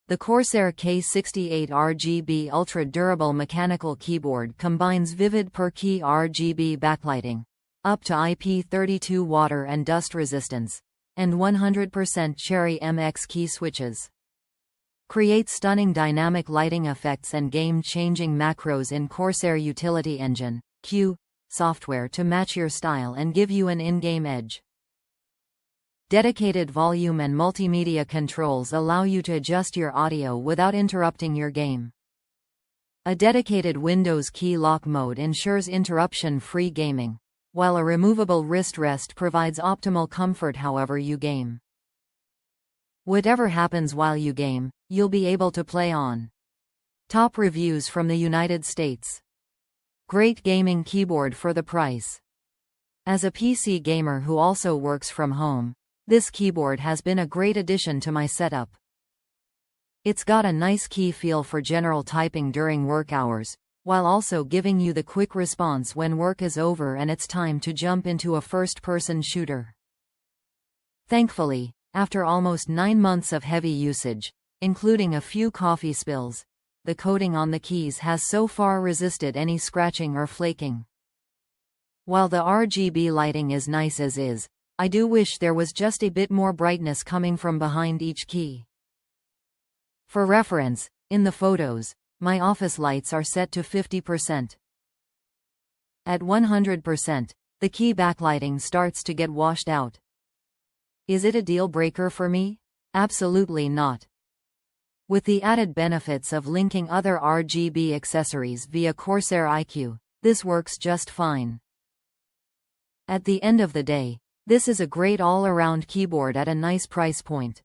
The Corsair K68 RGB ultra-durable mechanical keyboard combines vivid per-key RGB backlighting, up to IP32 water and dust resistance, and 100% Cherry MX key switches. Create stunning dynamic lighting effects and game-changing macros in Corsair Utility Engine (Q) software to match your style and give you an in-game edge. Dedicated volume and multimedia controls allow you to adjust your audio without interrupting your game. A dedicated Windows key lock mode ensures interruption-free gaming, while a removable wrist rest provides optimal comfort however you game. Whatever happens while you game, you'll be able to play on. Top reviews from the United States. Great gaming keyboard for the price. As a PC gamer who also works from home, this keyboard has been a great addition to my setup. It's got a nice key feel for general typing during work hours, while also giving you the quick response when work is over and it's time to jump into a first-person shooter. Thankfully, after almost 9 months of heavy usage, including a few coffee spills, the coating on the keys has so far resisted any scratching or flaking. While the RGB lighting is nice as is, I do wish there was just a bit more brightness coming from behind each key. For reference, in the photos, my office lights are set to 50%. At 100%, the key backlighting starts to get washed out. Is it a deal breaker for me? Absolutely not. With the added benefits of linking other RGB accessories via Corsair iQ, this works just fine. At the end of the day, this is a great all-around keyboard at a nice price point.